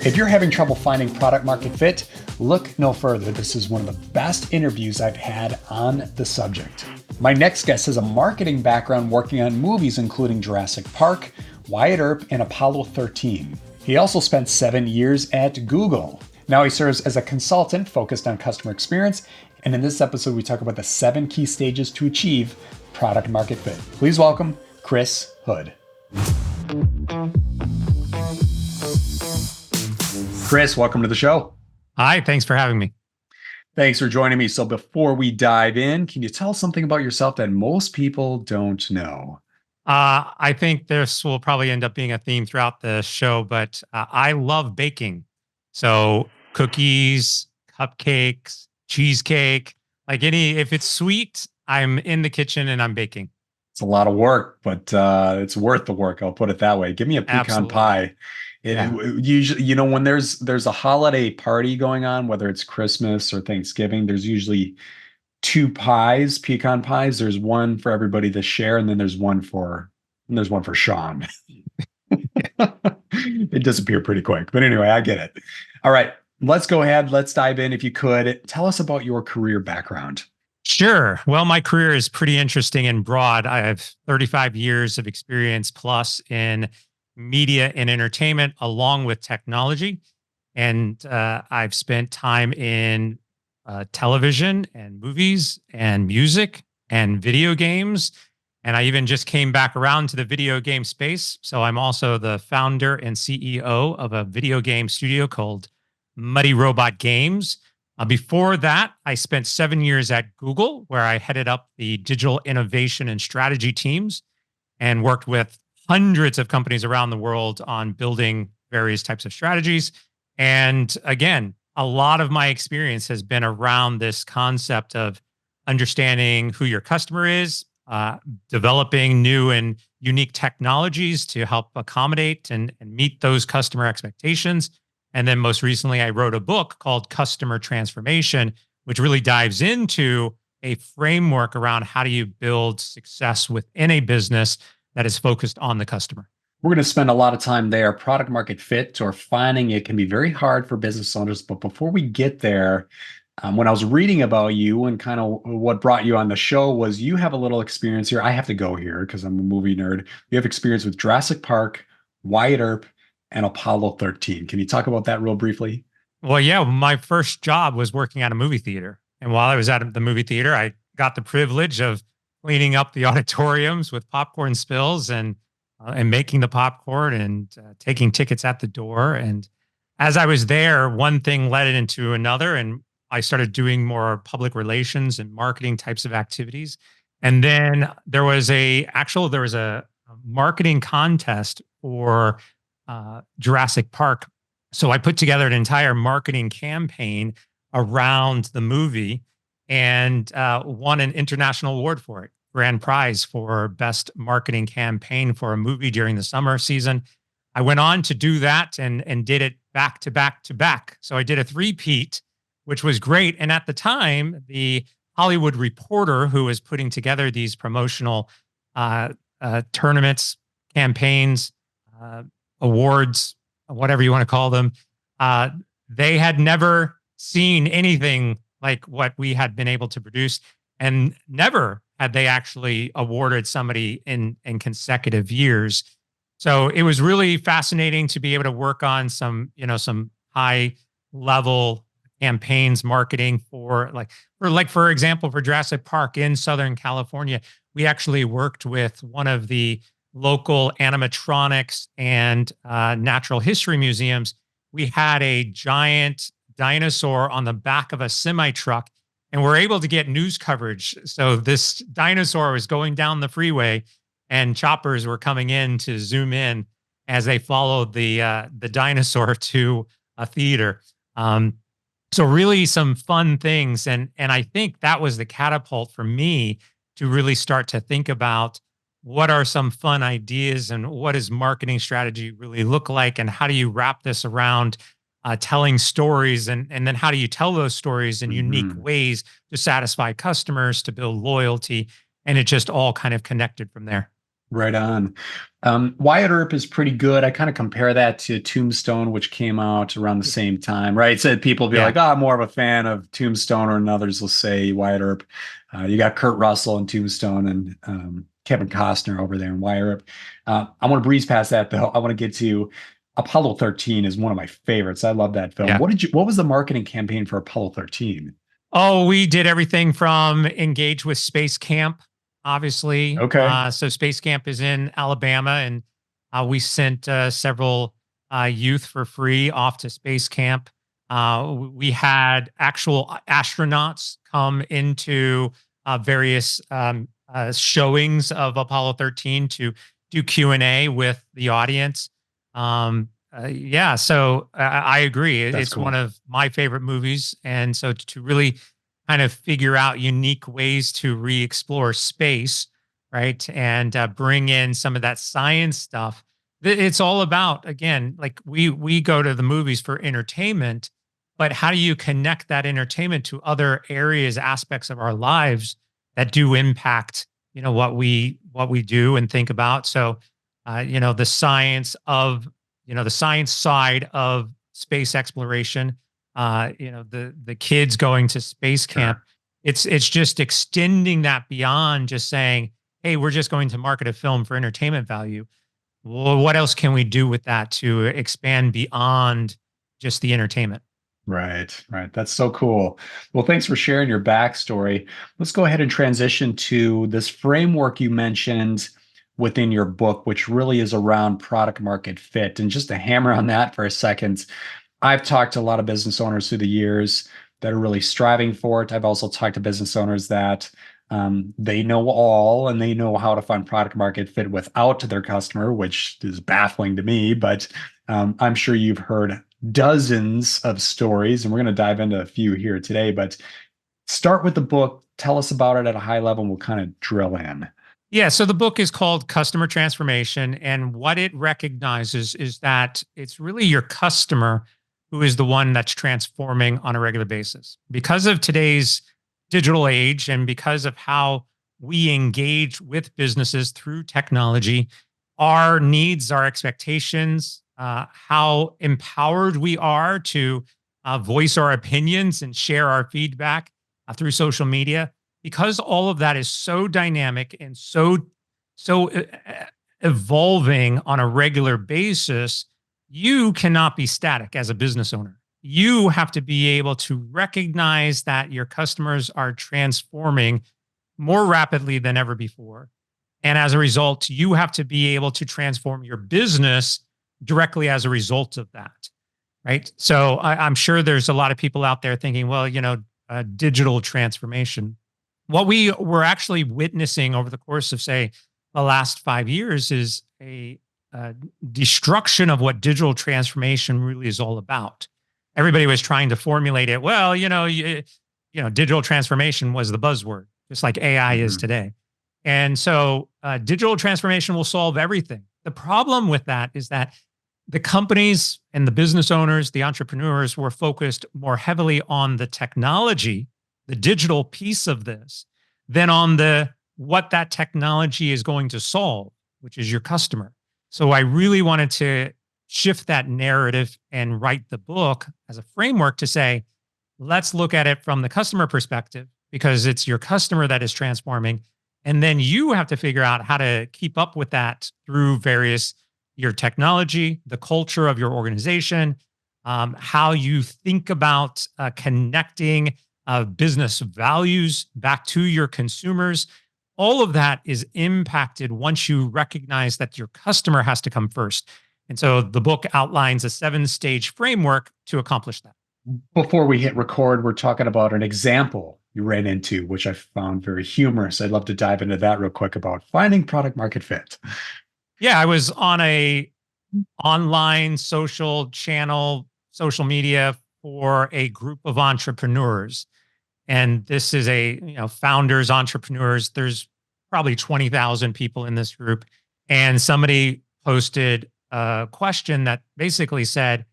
If you're having trouble finding product market fit, look no further. This is one of the best interviews I've had on the subject. My next guest has a marketing background working on movies including Jurassic Park, Wyatt Earp, and Apollo 13. He also spent 7 years at Google. Now he serves as a consultant focused on customer experience, and in this episode we talk about the 7 key stages to achieve product market fit. Please welcome Chris Hood. Chris, welcome to the show. Hi, thanks for having me. Thanks for joining me. So before we dive in, can you tell us something about yourself that most people don't know? I think this will probably end up being a theme throughout the show, but I love baking. So cookies, cupcakes, cheesecake, if it's sweet, I'm in the kitchen and I'm baking. It's a lot of work, but it's worth the work. I'll put it that way. Give me a pecan Absolutely. pie. Yeah. Usually, when there's a holiday party going on, whether it's Christmas or Thanksgiving, there's usually 2 pies, pecan pies. There's one for everybody to share, and then there's one for Sean. It disappeared pretty quick. But anyway, I get it. All right, let's go ahead. Let's dive in. If you could, tell us about your career background. Sure. Well, my career is pretty interesting and broad. I have 35 years of experience plus in media and entertainment, along with technology. And I've spent time in television and movies and music and video games. And I even just came back around to the video game space. So I'm also the founder and CEO of a video game studio called Muddy Robot Games. Before that, I spent 7 years at Google, where I headed up the digital innovation and strategy teams and worked with hundreds of companies around the world on building various types of strategies. And again, a lot of my experience has been around this concept of understanding who your customer is, developing new and unique technologies to help accommodate and meet those customer expectations. And then most recently, I wrote a book called Customer Transformation, which really dives into a framework around how do you build success within a business that is focused on the customer. We're going to spend a lot of time there. Product market fit or finding it can be very hard for business owners. But before we get there, when I was reading about you and kind of what brought you on the show was you have a little experience here. I have to go here because I'm a movie nerd. You have experience with Jurassic Park, Wyatt Earp, and Apollo 13. Can you talk about that real briefly? Well, yeah, my first job was working at a movie theater. And while I was at the movie theater, I got the privilege of cleaning up the auditoriums with popcorn spills and making the popcorn and taking tickets at the door. And as I was there, one thing led into another, and I started doing more public relations and marketing types of activities. And then there was a marketing contest for Jurassic Park. So I put together an entire marketing campaign around the movie and won an international award for it, grand prize for best marketing campaign for a movie during the summer season. I went on to do that and did it back to back to back. So I did a three-peat, which was great. And at the time, the Hollywood Reporter, who was putting together these promotional tournaments, campaigns, awards, whatever you want to call them, they had never seen anything like what we had been able to produce, and never had they actually awarded somebody in consecutive years. So it was really fascinating to be able to work on some high level campaigns, marketing for example, for Jurassic Park in Southern California. We actually worked with one of the local animatronics and natural history museums. We had a giant dinosaur on the back of a semi truck, and we're able to get news coverage. So this dinosaur was going down the freeway, and choppers were coming in to zoom in as they followed the dinosaur to a theater. So really some fun things, and I think that was the catapult for me to really start to think about what are some fun ideas and what does marketing strategy really look like, and how do you wrap this around telling stories, and then how do you tell those stories in unique ways to satisfy customers, to build loyalty, and it just all kind of connected from there. Right on. Wyatt Earp is pretty good. I kind of compare that to Tombstone, which came out around the same time, right? So people will be Yeah. like, oh, I'm more of a fan of Tombstone, and others will say Wyatt Earp. You got Kurt Russell in Tombstone and Kevin Costner over there in Wyatt Earp. I want to breeze past that though. I want to get to Apollo 13 is one of my favorites. I love that film. Yeah. What was the marketing campaign for Apollo 13? Oh, we did everything from engage with Space Camp, obviously. Okay. So Space Camp is in Alabama, and we sent several youth for free off to Space Camp. We had actual astronauts come into various showings of Apollo 13 to do Q&A with the audience. Yeah, so I agree. That's It's one cool. of my favorite movies, and so to really kind of figure out unique ways to re-explore space, right, and bring in some of that science stuff. It's all about, again, like we go to the movies for entertainment, but how do you connect that entertainment to other areas, aspects of our lives that do impact, what we do and think about? So, the science of the science side of space exploration, the kids going to space camp. Sure. It's just extending that beyond just saying, hey, we're just going to market a film for entertainment value. Well, what else can we do with that to expand beyond just the entertainment? Right, right. That's so cool. Well, thanks for sharing your backstory. Let's go ahead and transition to this framework you mentioned within your book, which really is around product market fit. And just to hammer on that for a second, I've talked to a lot of business owners through the years that are really striving for it. I've also talked to business owners that they know all and they know how to find product market fit without their customer, which is baffling to me. But I'm sure you've heard dozens of stories, and we're going to dive into a few here today. But start with the book, tell us about it at a high level, and we'll kind of drill in. Yeah. So the book is called Customer Transformation. And what it recognizes is that it's really your customer who is the one that's transforming on a regular basis. Because of today's digital age and because of how we engage with businesses through technology, our needs, our expectations, how empowered we are to voice our opinions and share our feedback through social media, because all of that is so dynamic and so evolving on a regular basis. You cannot be static as a business owner. You have to be able to recognize that your customers are transforming more rapidly than ever before, and as a result you have to be able to transform your business directly as a result of that, right? So I'm sure there's a lot of people out there thinking, well, digital transformation. What we were actually witnessing over the course of, say, the last 5 years is a destruction of what digital transformation really is all about. Everybody was trying to formulate it. Well, digital transformation was the buzzword, just like AI is Mhm. today. And so digital transformation will solve everything. The problem with that is that the companies and the business owners, the entrepreneurs were focused more heavily on the technology, the digital piece of this, than on the what that technology is going to solve, which is your customer. So I really wanted to shift that narrative and write the book as a framework to say, let's look at it from the customer perspective because it's your customer that is transforming. And then you have to figure out how to keep up with that through various your technology, the culture of your organization, how you think about connecting business values back to your consumers. All of that is impacted once you recognize that your customer has to come first. And so the book outlines a 7-stage framework to accomplish that. Before we hit record, we're talking about an example you ran into, which I found very humorous. I'd love to dive into that real quick about finding product market fit. Yeah, I was on a online social channel, social media for a group of entrepreneurs. And this is founders, entrepreneurs. There's probably 20,000 people in this group. And somebody posted a question that basically said,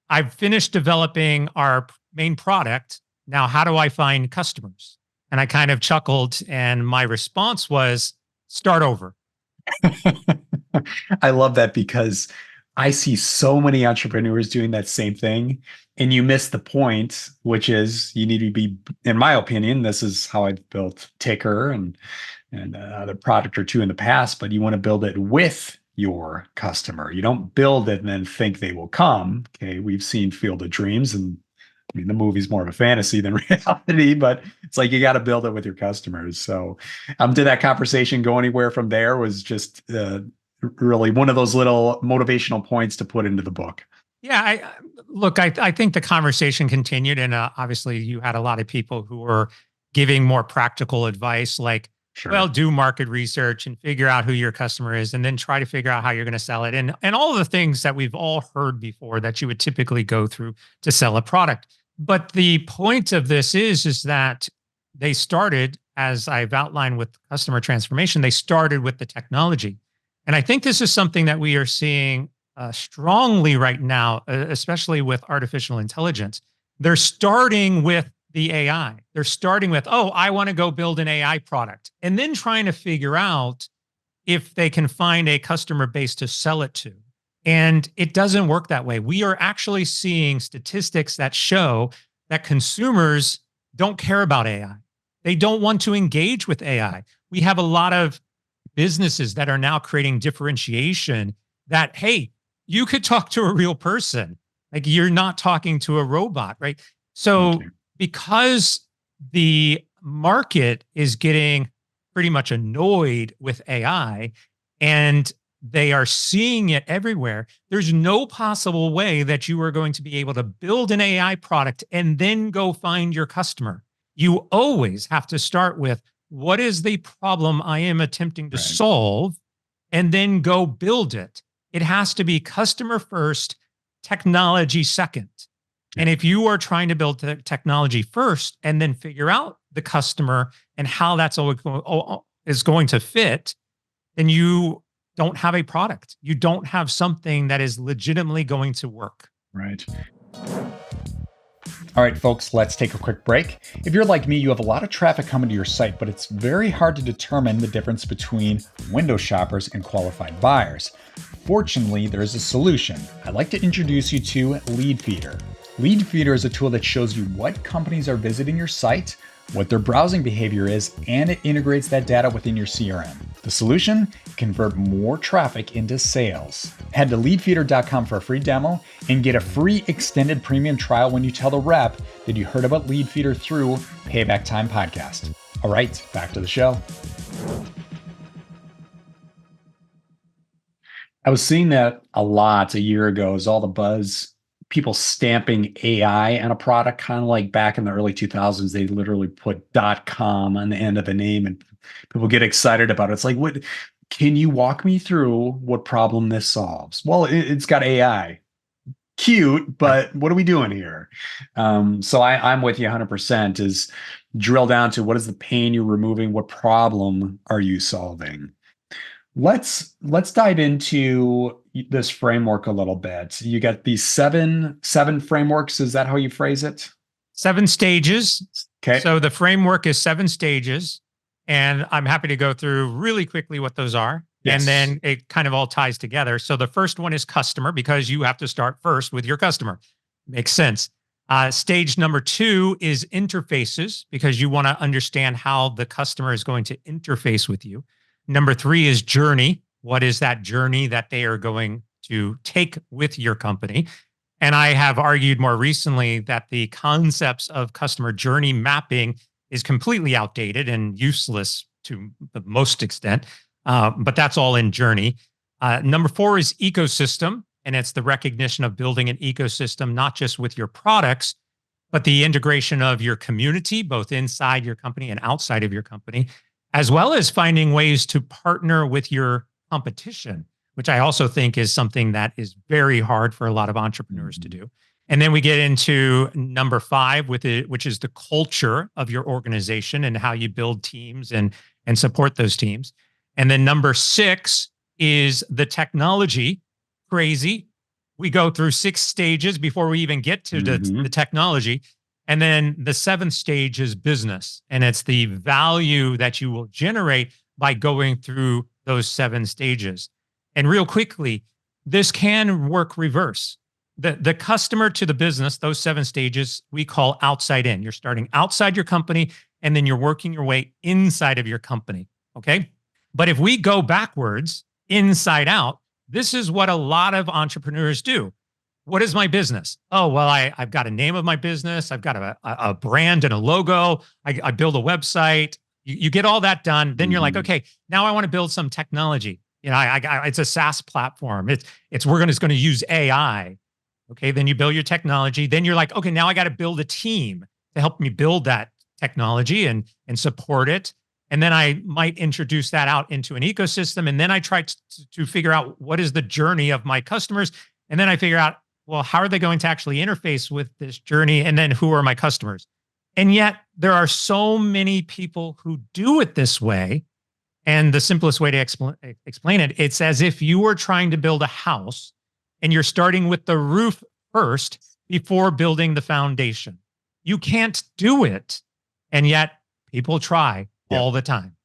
I've finished developing our main product. Now, how do I find customers? And I kind of chuckled. And my response was, start over. I love that because I see so many entrepreneurs doing that same thing, and you miss the point, which is you need to be, in my opinion, this is how I've built Ticker and the product or two in the past, but you want to build it with your customer. You don't build it and then think they will come. Okay, we've seen Field of Dreams, and I mean the movie's more of a fantasy than reality, but it's like you got to build it with your customers. So, did that conversation go anywhere from there? Was just really one of those little motivational points to put into the book. Yeah, look, I think the conversation continued, and obviously you had a lot of people who were giving more practical advice, like, well, Sure. do market research and figure out who your customer is, and then try to figure out how you're going to sell it, and all the things that we've all heard before that you would typically go through to sell a product. But the point of this is that they started, as I've outlined with customer transformation, they started with the technology, and I think this is something that we are seeing strongly right now, especially with artificial intelligence. They're starting with the AI. They're starting with, oh, I want to go build an AI product, and then trying to figure out if they can find a customer base to sell it to. And it doesn't work that way. We are actually seeing statistics that show that consumers don't care about AI. They don't want to engage with AI. We have a lot of businesses that are now creating differentiation that, hey, you could talk to a real person. Like you're not talking to a robot, right? So Okay. because the market is getting pretty much annoyed with AI and they are seeing it everywhere, there's no possible way that you are going to be able to build an AI product and then go find your customer. You always have to start with what is the problem I am attempting to Right. solve and then go build it. It has to be customer first, technology second. Yeah. And if you are trying to build the technology first and then figure out the customer and how that's is going to fit, then you don't have a product. You don't have something that is legitimately going to work. Right. All right, folks, let's take a quick break. If you're like me, you have a lot of traffic coming to your site, but it's very hard to determine the difference between window shoppers and qualified buyers. Fortunately, there is a solution. I'd like to introduce you to Lead Feeder. Lead Feeder is a tool that shows you what companies are visiting your site, what their browsing behavior is, and it integrates that data within your CRM. The solution? Convert more traffic into sales. Head to leadfeeder.com for a free demo and get a free extended premium trial when you tell the rep that you heard about Leadfeeder through Payback Time Podcast. All right, back to the show. I was seeing that a lot a year ago as all the buzz, people stamping AI on a product, kind of like back in the early 2000s, they literally put .com on the end of the name and people get excited about it. It's like, what can you walk me through what problem this solves? Well, it's got AI. Cute, Right. but what are we doing here? So I'm with you 100% is drill down to what is the pain you're removing? What problem are you solving? Let's dive into this framework a little bit. You got these seven frameworks. Is that how you phrase it? 7 stages. Okay. So the framework is 7 stages. And I'm happy to go through really quickly what those are. And Yes. then it kind of all ties together. So the first one is customer, because you have to start first with your customer. Makes sense. Stage number 2 is interfaces, because you want to understand how the customer is going to interface with you. Number 3 is journey. What is that journey that they are going to take with your company? And I have argued more recently that the concepts of customer journey mapping is completely outdated and useless to the most extent. But that's all in journey. Number 4 is ecosystem. And it's the recognition of building an ecosystem, not just with your products, but the integration of your community, both inside your company and outside of your company, as well as finding ways to partner with your competition, which I also think is something that is very hard for a lot of entrepreneurs to Mhm. do. And then we get into number 5 with it, which is the culture of your organization and how you build teams and support those teams. And then number 6 is the technology. Crazy. We go through 6 stages before we even get to the Mhm. technology. And then the 7th stage is business. And it's the value that you will generate by going through those 7 stages. And real quickly, this can work reverse. The customer to the business, those 7 stages, we call outside in. You're starting outside your company, and then you're working your way inside of your company. Okay. But if we go backwards, inside out, this is what a lot of entrepreneurs do. What is my business? Oh, well, I've got a name of my business. I've got a brand and a logo. I build a website. You get all that done. Then you're like, Mhm. okay, now I want to build some technology. It's a SaaS platform. It's going to use AI. Okay, then you build your technology. Then you're like, okay, now I got to build a team to help me build that technology and support it. And then I might introduce that out into an ecosystem. And then I try to figure out what is the journey of my customers. And then I figure out, well, how are they going to actually interface with this journey? And then who are my customers? And yet there are so many people who do it this way. And the simplest way to explain it, it's as if you were trying to build a house and you're starting with the roof first before building the foundation. You can't do it. And yet people try Yep. all the time.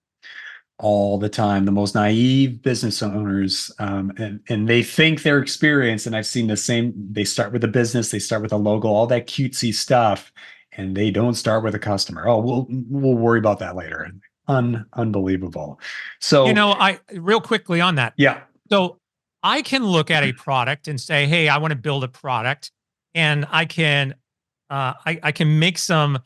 All the time, the most naive business owners, and they think they're experienced. And I've seen the same. They start with a business, they start with a logo, all that cutesy stuff, and they don't start with a customer. Oh, we'll worry about that later. Unbelievable. So I real quickly on that. yeah, So I can look at a product and say, hey, I want to build a product, and I can make some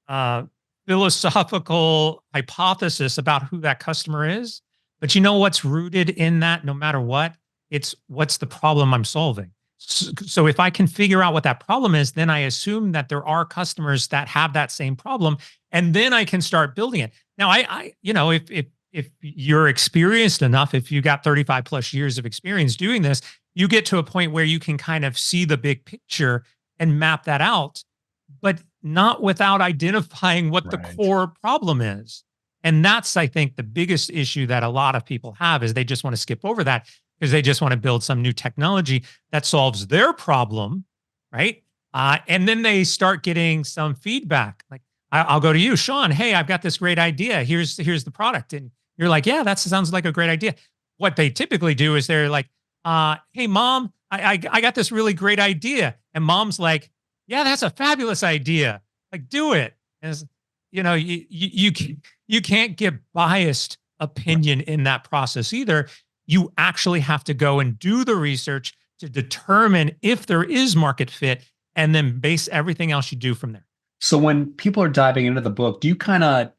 uh, philosophical hypothesis about who that customer is. But you know what's rooted in that, no matter what? It's what's the problem I'm solving. So if I can figure out what that problem is, then I assume that there are customers that have that same problem, and then I can start building it. Now, if you're experienced enough, if you got 35 plus years of experience doing this, you get to a point where you can kind of see the big picture and map that out, but not without identifying what the right. core problem is. And that's, I think, the biggest issue that a lot of people have is they just want to skip over that because they just want to build some new technology that solves their problem, right? And then they start getting some feedback. Like, I'll go to you, Sean. Hey, I've got this great idea. Here's the product, and you're like, yeah, that sounds like a great idea. What they typically do is they're like, hey, mom, I got this really great idea, and mom's like, yeah, that's a fabulous idea. Like, do it. And you can't get biased opinion in that process either. You actually have to go and do the research to determine if there is market fit, and then base everything else you do from there. So when people are diving into the book, do you kind of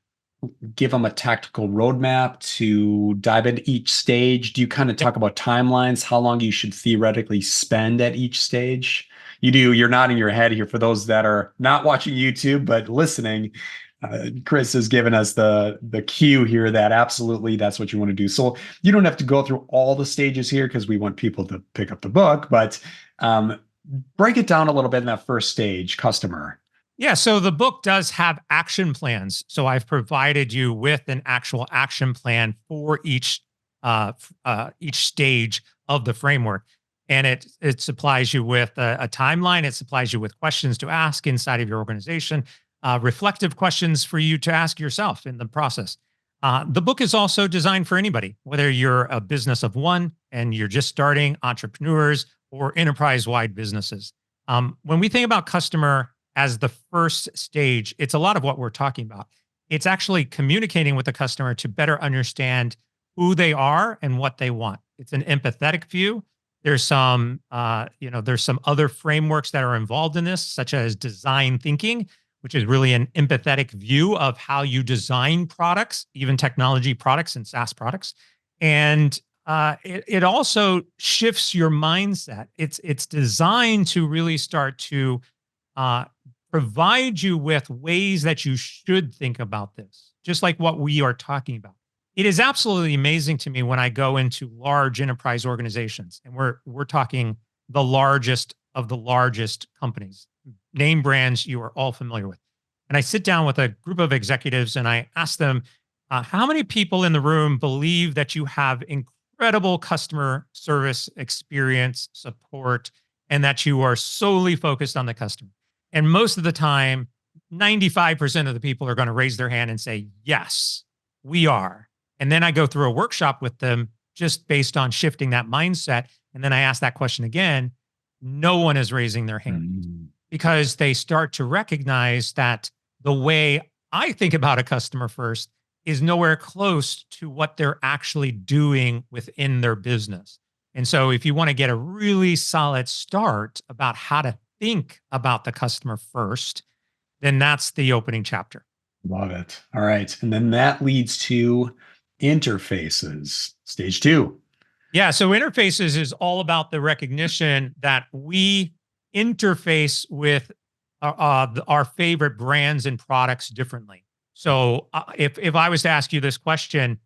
give them a tactical roadmap to dive into each stage? Do you kind of Yep. talk about timelines, how long you should theoretically spend at each stage? You do. You're nodding your head here for those that are not watching YouTube but listening. Chris has given us the cue here that absolutely that's what you want to do. So you don't have to go through all the stages here because we want people to pick up the book, but break it down a little bit in that first stage, customer. Yeah, so the book does have action plans. So I've provided you with an actual action plan for each stage of the framework, and it supplies you with a timeline. It supplies you with questions to ask inside of your organization, reflective questions for you to ask yourself in the process. The book is also designed for anybody, whether you're a business of one and you're just starting, entrepreneurs, or enterprise-wide businesses. When we think about customer as the first stage, it's a lot of what we're talking about. It's actually communicating with the customer to better understand who they are and what they want. It's an empathetic view. There's some other frameworks that are involved in this, such as design thinking, which is really an empathetic view of how you design products, even technology products and SaaS products. And it also shifts your mindset. It's designed to really start to uh, provide you with ways that you should think about this, just like what we are talking about. It is absolutely amazing to me when I go into large enterprise organizations, and we're talking the largest of the largest companies, name brands you are all familiar with. And I sit down with a group of executives and I ask them, how many people in the room believe that you have incredible customer service experience, support, and that you are solely focused on the customer? And most of the time, 95% of the people are going to raise their hand and say, yes, we are. And then I go through a workshop with them just based on shifting that mindset. And then I ask that question again. No one is raising their hand Mm. because they start to recognize that the way I think about a customer first is nowhere close to what they're actually doing within their business. And so, if you want to get a really solid start about how to think about the customer first, then that's the opening chapter. Love it. All right. And then that leads to interfaces. Stage two. Yeah. So interfaces is all about the recognition that we interface with our favorite brands and products differently. So if I was to ask you this question,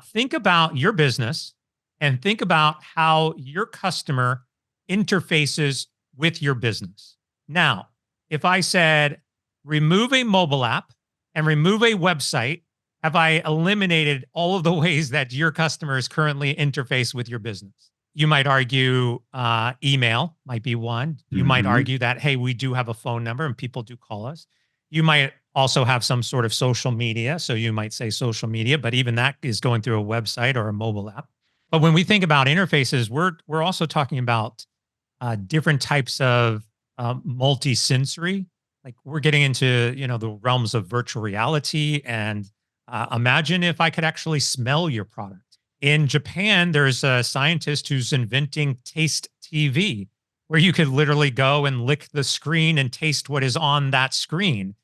think about your business and think about how your customer interfaces with your business. Now, if I said remove a mobile app and remove a website, have I eliminated all of the ways that your customers currently interface with your business? You might argue email might be one. You might Hmm. argue that, hey, we do have a phone number and people do call us. You might also have some sort of social media. So you might say social media, but even that is going through a website or a mobile app. But when we think about interfaces, we're also talking about different types of multi-sensory. Like we're getting into the realms of virtual reality and imagine if I could actually smell your product. In Japan, there's a scientist who's inventing taste TV, where you could literally go and lick the screen and taste what is on that screen.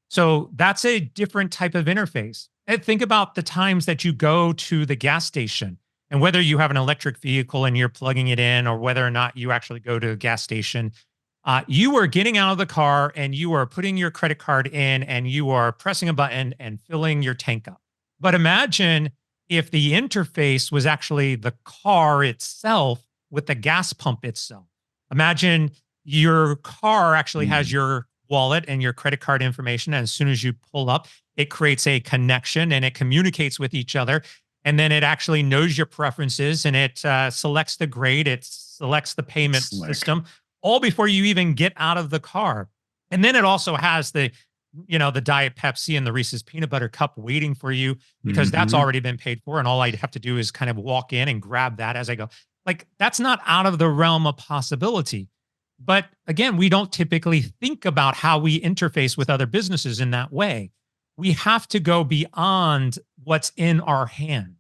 So that's a different type of interface. And think about the times that you go to the gas station and whether you have an electric vehicle and you're plugging it in or whether or not you actually go to a gas station, you are getting out of the car and you are putting your credit card in and you are pressing a button and filling your tank up. But imagine if the interface was actually the car itself with the gas pump itself. Imagine your car actually has your wallet and your credit card information. And as soon as you pull up, it creates a connection and it communicates with each other. And then it actually knows your preferences and it selects the grade, it selects the payment Slick. system, all before you even get out of the car. And then it also has the Diet Pepsi and the Reese's peanut butter cup waiting for you because that's Hmm. already been paid for. And all I have to do is kind of walk in and grab that as I go. Like that's not out of the realm of possibility. But again, we don't typically think about how we interface with other businesses in that way. We have to go beyond what's in our hand.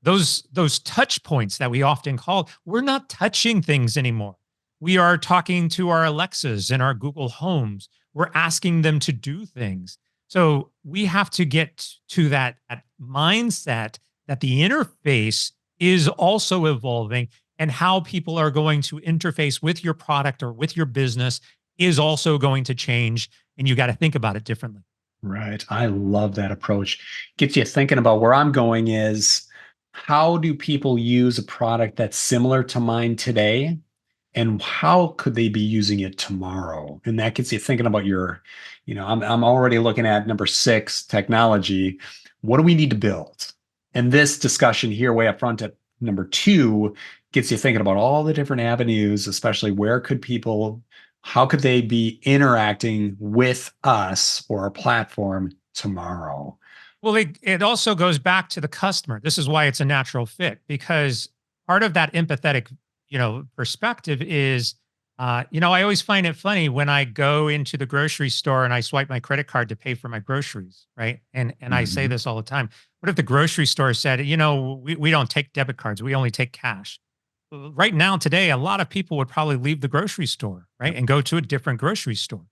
Those touch points that we often call, we're not touching things anymore. We are talking to our Alexas and our Google Homes. We're asking them to do things. So we have to get to that mindset that the interface is also evolving and how people are going to interface with your product or with your business is also going to change. And you got to think about it differently. Right. I love that approach. Gets you thinking about where I'm going is how do people use a product that's similar to mine today? And how could they be using it tomorrow? And that gets you thinking about I'm already looking at number six, technology. What do we need to build? And this discussion here, way up front at number two, gets you thinking about all the different avenues, especially how could they be interacting with us or our platform tomorrow? Well, it also goes back to the customer. This is why it's a natural fit because part of that empathetic, perspective is, I always find it funny when I go into the grocery store and I swipe my credit card to pay for my groceries, right? And I say Mhm. this all the time. What if the grocery store said, we don't take debit cards, we only take cash? Right now, today, a lot of people would probably leave the grocery store, right, Yep. and go to a different grocery store,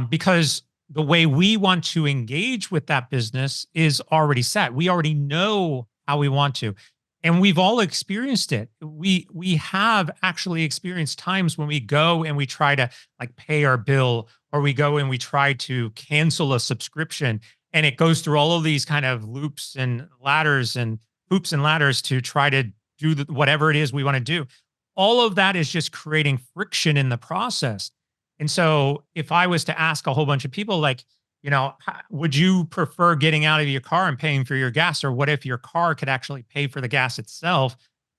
because the way we want to engage with that business is already set. We already know how we want to, and we've all experienced it. We have actually experienced times when we go and we try to like pay our bill, or we go and we try to cancel a subscription, and it goes through all of these kind of loops and ladders and hoops and ladders to try to do whatever it is we want to do. All of that is just creating friction in the process. And so, if I was to ask a whole bunch of people, like, would you prefer getting out of your car and paying for your gas, or what if your car could actually pay for the gas itself?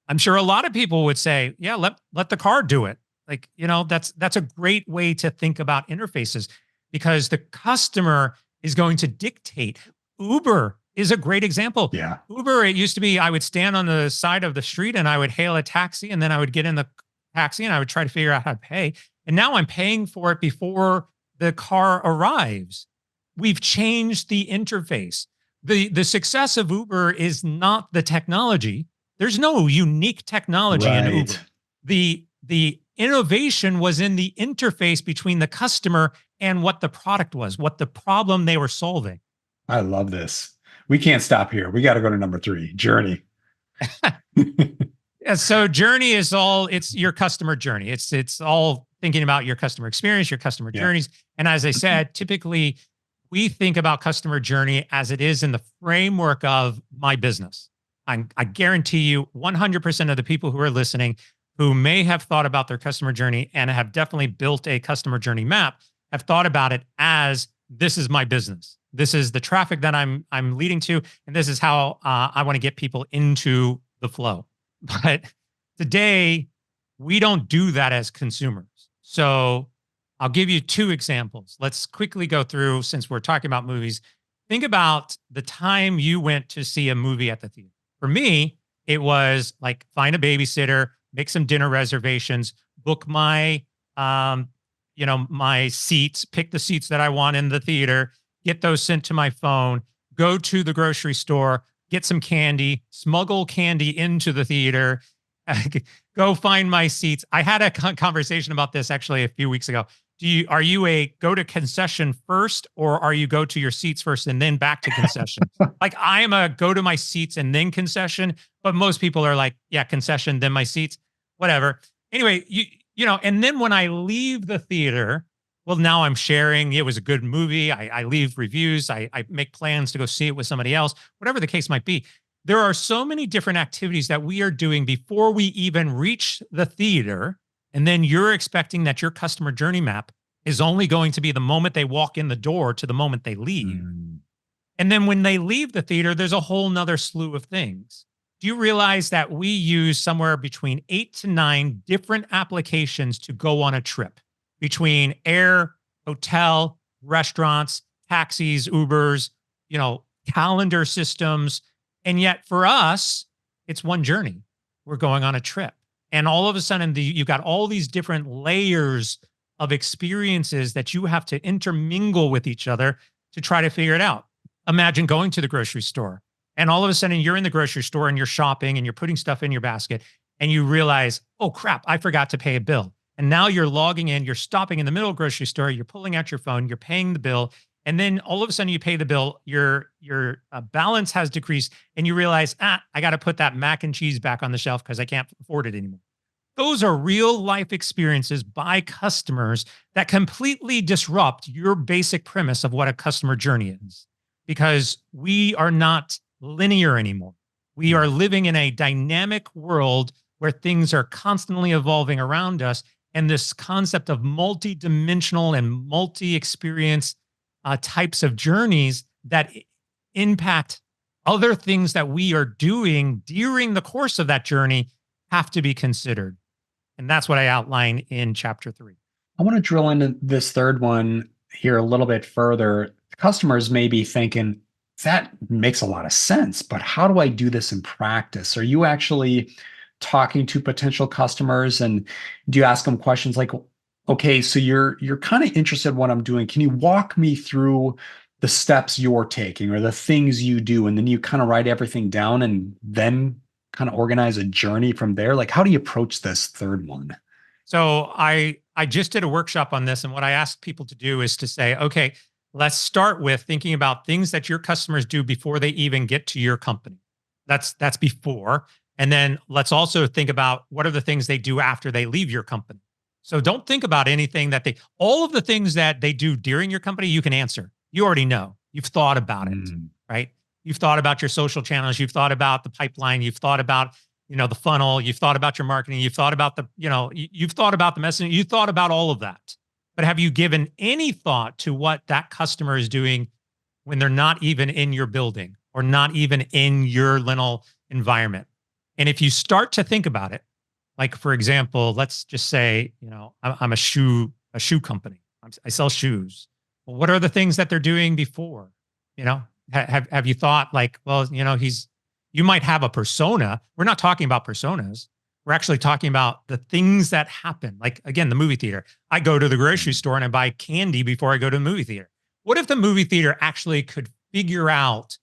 I'm sure a lot of people would say, yeah, let the car do it. Like, that's a great way to think about interfaces because the customer is going to dictate. Uber is a great example. Yeah. Uber, it used to be I would stand on the side of the street and I would hail a taxi, and then I would get in the taxi and I would try to figure out how to pay. And now I'm paying for it before the car arrives. We've changed the interface. The success of Uber is not the technology. There's no unique technology in Right. Uber. The innovation was in the interface between the customer and what the product was, what the problem they were solving. I love this. We can't stop here. We got to go to number 3, journey. Yeah, so journey is all, it's your customer journey. It's all thinking about your customer experience, your customer Yeah. journeys. And as I said, typically we think about customer journey as it is in the framework of my business. I guarantee you 100% of the people who are listening who may have thought about their customer journey and have definitely built a customer journey map have thought about it as this is my business. This is the traffic that I'm leading to, and this is how I want to get people into the flow. But today, we don't do that as consumers. So I'll give you 2 examples. Let's quickly go through, since we're talking about movies. Think about the time you went to see a movie at the theater. For me, it was like find a babysitter, make some dinner reservations, book my my seats, pick the seats that I want in the theater, get those sent to my phone, go to the grocery store, get some candy, smuggle candy into the theater, go find my seats. I had a conversation about this actually a few weeks ago. Are you a go to concession first, or are you go to your seats first and then back to concession? Like I am a go to my seats and then concession, but most people are like, yeah, concession, then my seats, whatever. Anyway, and then when I leave the theater, well, now I'm sharing. It was a good movie. I leave reviews. I make plans to go see it with somebody else, whatever the case might be. There are so many different activities that we are doing before we even reach the theater. And then you're expecting that your customer journey map is only going to be the moment they walk in the door to the moment they leave. Mm. And then when they leave the theater, there's a whole nother slew of things. Do you realize that we use somewhere between 8 to 9 different applications to go on a trip between air, hotel, restaurants, taxis, Ubers, calendar systems. And yet for us, it's one journey. We're going on a trip. And all of a sudden, you got all these different layers of experiences that you have to intermingle with each other to try to figure it out. Imagine going to the grocery store and all of a sudden you're in the grocery store and you're shopping and you're putting stuff in your basket and you realize, oh crap, I forgot to pay a bill. And now you're logging in, you're stopping in the middle of the grocery store, you're pulling out your phone, you're paying the bill. And then all of a sudden you pay the bill, your balance has decreased and you realize, I got to put that mac and cheese back on the shelf because I can't afford it anymore. Those are real life experiences by customers that completely disrupt your basic premise of what a customer journey is, because we are not linear anymore. We are living in a dynamic world where things are constantly evolving around us. And this concept of multi-dimensional and multi-experience types of journeys that impact other things that we are doing during the course of that journey have to be considered. And that's what I outline in chapter 3. I want to drill into this third one here a little bit further. Customers may be thinking, that makes a lot of sense, but how do I do this in practice? Are you actually talking to potential customers and do you ask them questions like, okay, so you're kind of interested in what I'm doing. Can you walk me through the steps you're taking or the things you do? And then you kind of write everything down and then kind of organize a journey from there. Like, how do you approach this third one? So I just did a workshop on this. And what I asked people to do is to say, okay, let's start with thinking about things that your customers do before they even get to your company. That's before. And then let's also think about what are the things they do after they leave your company. So don't think about anything all of the things that they do during your company, you can answer. You already know. You've thought about it, right? You've thought about your social channels. You've thought about the pipeline. You've thought about, the funnel. You've thought about your marketing. You've thought about you've thought about the messaging. You've thought about all of that. But have you given any thought to what that customer is doing when they're not even in your building or not even in your little environment? And if you start to think about it, like, for example, let's just say, I'm a shoe company. I sell shoes. Well, what are the things that they're doing before? Have you thought like, well, you might have a persona. We're not talking about personas. We're actually talking about the things that happen. Like again, the movie theater. I go to the grocery store and I buy candy before I go to the movie theater. What if the movie theater actually could figure out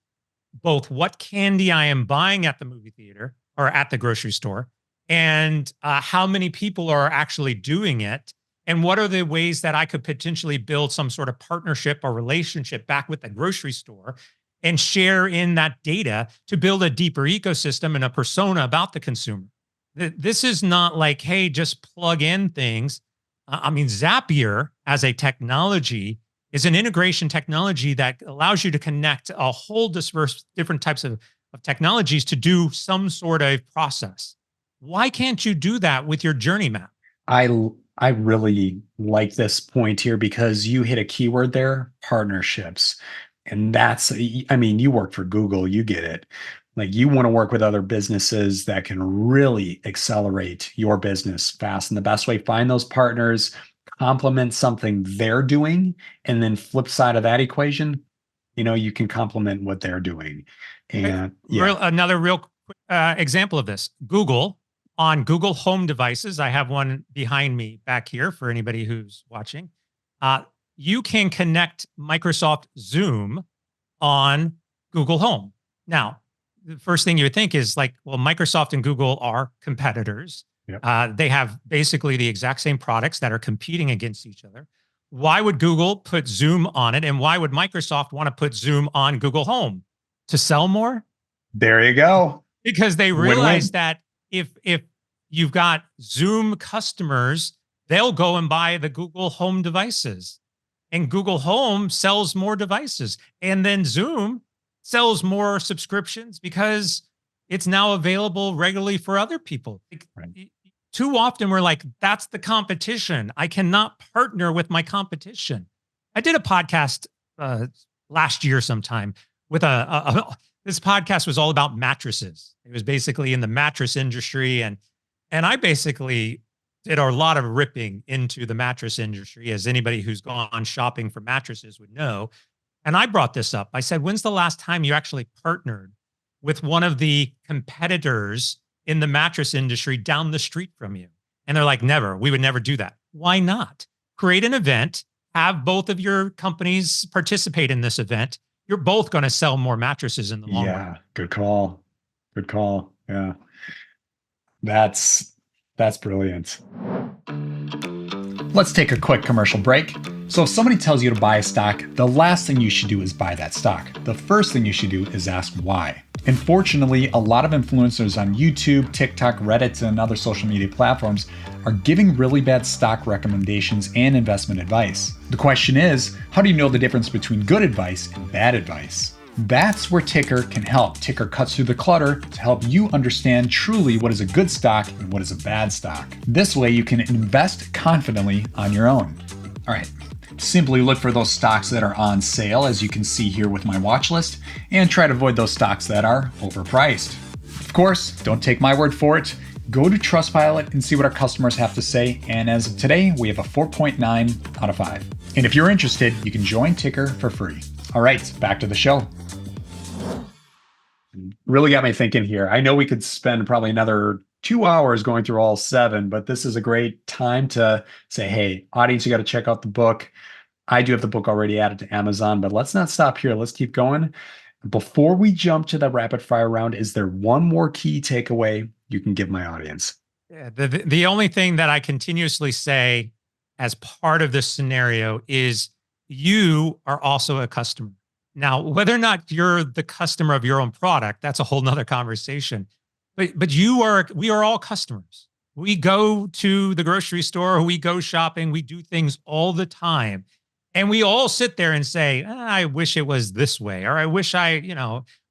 both what candy I am buying at the movie theater or at the grocery store, and how many people are actually doing it, and what are the ways that I could potentially build some sort of partnership or relationship back with the grocery store and share in that data to build a deeper ecosystem and a persona about the consumer. This is not like, hey, just plug in things. I mean, Zapier as a technology is an integration technology that allows you to connect a whole diverse different types of technologies to do some sort of process. Why can't you do that with your journey map? I I really like this point here because you hit a keyword there, partnerships. And that's, I mean, you work for Google, you get it. Like you want to work with other businesses that can really accelerate your business fast. And the best way, find those partners, complement something they're doing, and then flip side of that equation, you can complement what they're doing. And yeah, Another real quick, example of this: Google, on Google Home devices. I have one behind me back here for anybody who's watching. Uh, you can connect Microsoft Zoom on Google Home. Now, the first thing you would think is like, well, Microsoft and Google are competitors. yep. They have basically the exact same products that are competing against each other. Why would Google put Zoom on it? And why would Microsoft want to put Zoom on Google Home? To sell more? There you go. Because they realize Win-win. that if you've got Zoom customers, they'll go and buy the Google Home devices. And Google Home sells more devices. And then Zoom sells more subscriptions because it's now available regularly for other people. Right. Too often we're like, that's the competition. I cannot partner with my competition. I did a podcast last year sometime with this podcast was all about mattresses. It was basically in the mattress industry. And I basically did a lot of ripping into the mattress industry, as anybody who's gone shopping for mattresses would know. And I brought this up. I said, when's the last time you actually partnered with one of the competitors in the mattress industry down the street from you? And they're like, never. We would never do that. Why not? Create an event, have both of your companies participate in this event. You're both going to sell more mattresses in the long run. Yeah, good call. Good call. Yeah. That's that's brilliant. Let's take a quick commercial break. So if somebody tells you to buy a stock, the last thing you should do is buy that stock. The first thing you should do is ask why. And fortunately, a lot of influencers on YouTube, TikTok, Reddit, and other social media platforms are giving really bad stock recommendations and investment advice. The question is, how do you know the difference between good advice and bad advice? That's where Ticker can help. Ticker cuts through the clutter to help you understand truly what is a good stock and what is a bad stock. This way you can invest confidently on your own. All right. Simply look for those stocks that are on sale, as you can see here with my watch list, and try to avoid those stocks that are overpriced. Of course, don't take my word for it. Go to Trustpilot and see what our customers have to say, and as of today, we have a 4.9 out of 5. And if you're interested, you can join Ticker for free. All right, back to the show. Really got me thinking here. I know we could spend probably another 2 hours going through all 7, but this is a great time to say, hey, audience, you got to check out the book. I do have the book already added to Amazon, but let's not stop here. Let's keep going. Before we jump to the rapid fire round, is there one more key takeaway you can give my audience? Yeah, the only thing that I continuously say as part of this scenario is you are also a customer. Now, whether or not you're the customer of your own product, that's a whole nother conversation. But we are all customers. We go to the grocery store, we go shopping, we do things all the time. And we all sit there and say, I wish it was this way, or I wish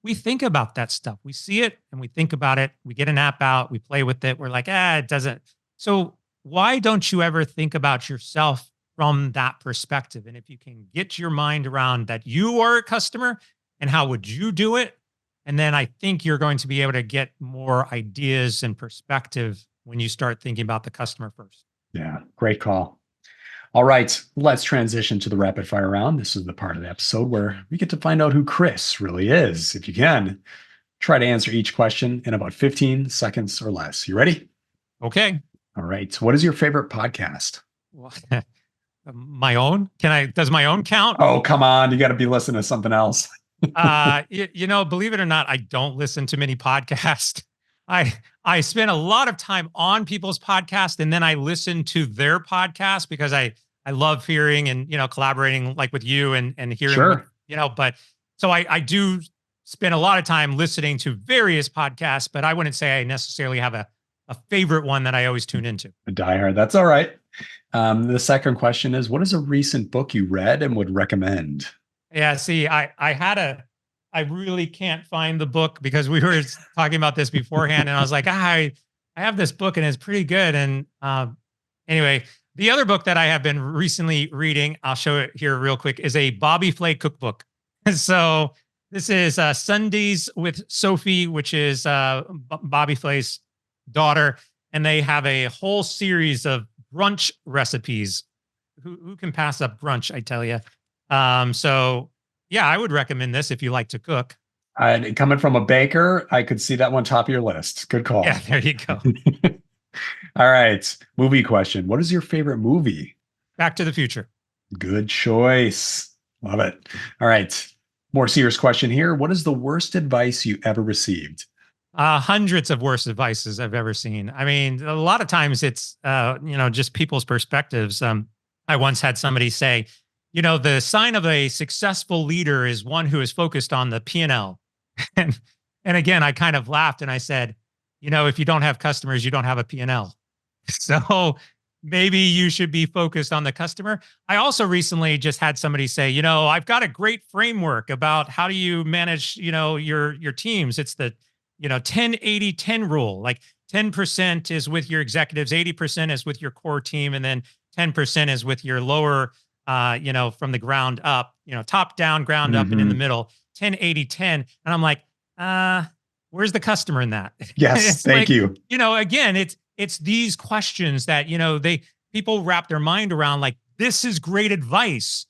we think about that stuff. We see it and we think about it. We get an app out, we play with it. We're like, it doesn't. So why don't you ever think about yourself from that perspective? And if you can get your mind around that you are a customer and how would you do it? And then I think you're going to be able to get more ideas and perspective when you start thinking about the customer first. Yeah, great call. All right, let's transition to the rapid fire round. This is the part of the episode where we get to find out who Chris really is. If you can, try to answer each question in about 15 seconds or less. You ready? Okay. All right. What is your favorite podcast? Well, my own? Does my own count? Oh, come on. You got to be listening to something else. Believe it or not, I don't listen to many podcasts. I spend a lot of time on people's podcasts and then I listen to their podcast because I love hearing and collaborating like with you and hearing what Sure. but so I do spend a lot of time listening to various podcasts, but I wouldn't say I necessarily have a favorite one that I always tune into. A diehard. That's all right. The second question is, what is a recent book you read and would recommend? Yeah, see, I really can't find the book because we were talking about this beforehand, and I was like, I have this book and it's pretty good. And anyway, the other book that I have been recently reading, I'll show it here real quick, is a Bobby Flay cookbook. So this is Sundays with Sophie, which is Bobby Flay's daughter, and they have a whole series of brunch recipes. Who can pass up brunch? I tell you. So yeah, I would recommend this if you like to cook. Coming from a baker, I could see that one top of your list. Good call. Yeah, there you go. All right. Movie question. What is your favorite movie? Back to the Future. Good choice. Love it. All right. More serious question here. What is the worst advice you ever received? Hundreds of worst advices I've ever seen. I mean, a lot of times it's just people's perspectives. I once had somebody say, the sign of a successful leader is one who is focused on the P&L. And and again, I kind of laughed and I said, if you don't have customers, you don't have a P&L. So maybe you should be focused on the customer. I also recently just had somebody say, I've got a great framework about how do you manage, your teams. It's the 10-80-10 rule. Like 10% is with your executives, 80% is with your core team, and then 10% is with your lower from the ground up, top down, ground up, and in the middle, 10-80-10. And I'm like, where's the customer in that? Yes, It's thank like, you. Again, it's these questions that, people wrap their mind around like, this is great advice.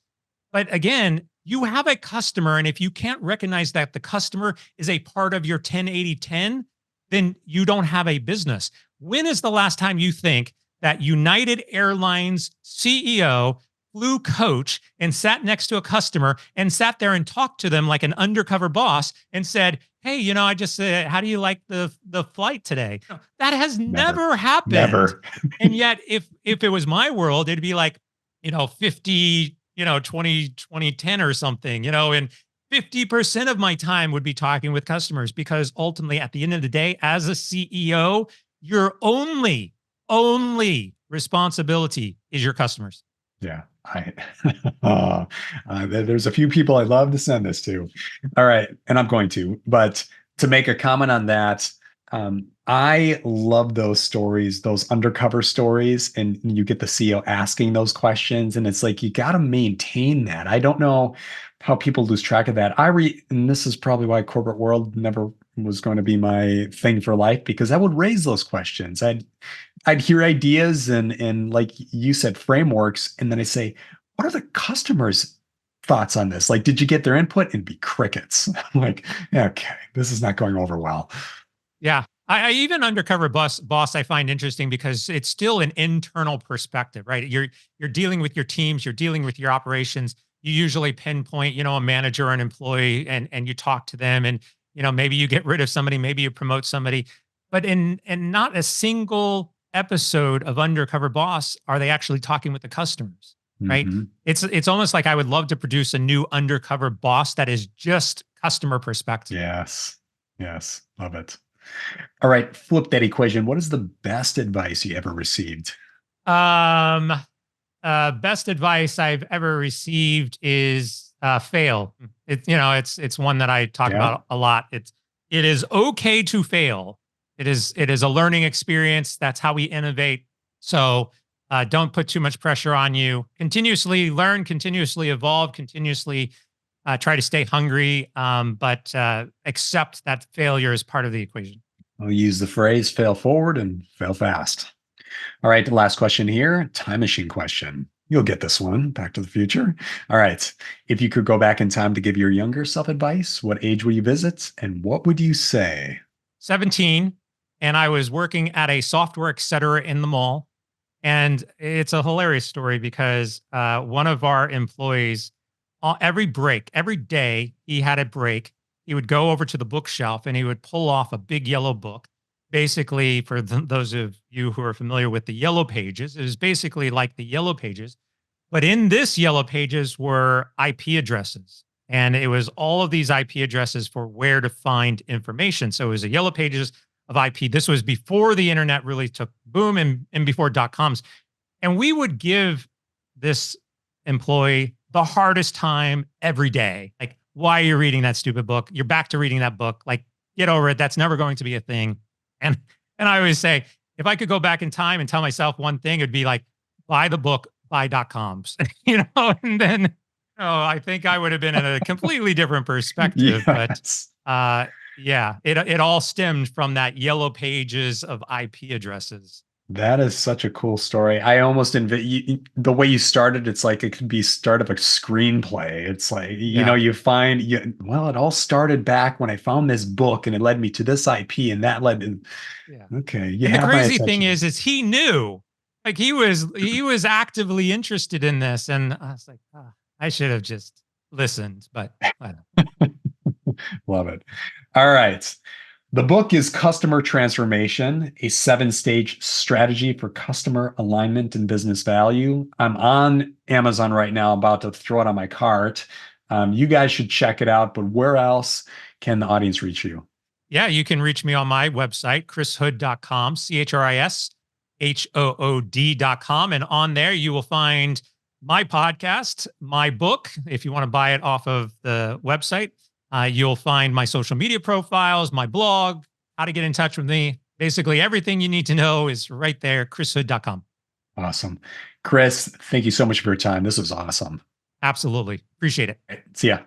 But again, you have a customer. And if you can't recognize that the customer is a part of your 10-80-10, then you don't have a business. When is the last time you think that United Airlines CEO flew coach and sat next to a customer and sat there and talked to them like an undercover boss and said, hey, I just how do you like the flight today? That has never happened. Never. And yet if it was my world, it'd be like, 50, 20, 20, 10 or something, and 50% of my time would be talking with customers because ultimately at the end of the day, as a CEO, your only responsibility is your customers. Yeah. There's a few people I'd love to send this to. All right. And I'm going to, but to make a comment on that, I love those stories, those undercover stories, and you get the CEO asking those questions. And it's like, you got to maintain that. I don't know how people lose track of that. And this is probably why corporate world never was going to be my thing for life, because I would raise those questions. I'd hear ideas and like you said, frameworks, and then I say, what are the customers' thoughts on this? Like, did you get their input? And be crickets. I'm like, yeah, okay, this is not going over well. Yeah. I even undercover boss I find interesting because it's still an internal perspective, right? You're dealing with your teams, you're dealing with your operations. You usually pinpoint, a manager or an employee and you talk to them and maybe you get rid of somebody, maybe you promote somebody. But in not a single episode of Undercover Boss are they actually talking with the customers, right? Mm-hmm. It's almost like I would love to produce a new Undercover Boss that is just customer perspective. Yes. Yes. Love it. All right. Flip that equation. What is the best advice you ever received? Um, Best advice I've ever received is fail. It's one that I talk Yeah. about a lot. It is okay to fail. It is a learning experience. That's how we innovate. So don't put too much pressure on you. Continuously learn, continuously evolve, continuously try to stay hungry, but accept that failure is part of the equation. I'll use the phrase fail forward and fail fast. All right. Last question here. Time machine question. You'll get this one, Back to the Future. All right. If you could go back in time to give your younger self advice, what age would you visit and what would you say? 17, and I was working at a software et cetera in the mall. And it's a hilarious story because one of our employees, every break, every day he had a break, he would go over to the bookshelf and he would pull off a big yellow book. Basically, for those of you who are familiar with the yellow pages, it is basically like the yellow pages. But in this yellow pages were IP addresses. And it was all of these IP addresses for where to find information. So it was a yellow pages of IP. This was before the internet really took boom and before .coms. And we would give this employee the hardest time every day. Like, why are you reading that stupid book? You're back to reading that book. Like, get over it. That's never going to be a thing. And I always say, if I could go back in time and tell myself one thing, it'd be like, buy the book, buy .coms, and then I think I would have been in a completely different perspective. Yes. But yeah, it all stemmed from that yellow pages of IP addresses. That is such a cool story. I almost the way you started, it's like it could be start of a screenplay. It's like, Yeah. you find well, it all started back when I found this book and it led me to this IP and that led to Yeah. okay, you And the have my crazy thing attention. is he knew, like he was actively interested in this, and I was like, I should have just listened, but I don't. Love it. All right. The book is Customer Transformation, a 7-stage strategy for customer alignment and business value. I'm on Amazon right now, about to throw it on my cart. You guys should check it out, but where else can the audience reach you? Yeah, you can reach me on my website, chrishood.com, CHRISHOOD.com. And on there, you will find my podcast, my book, if you want to buy it off of the website. You'll find my social media profiles, my blog, how to get in touch with me. Basically, everything you need to know is right there, chrishood.com. Awesome. Chris, thank you so much for your time. This was awesome. Absolutely. Appreciate it. All right, see ya.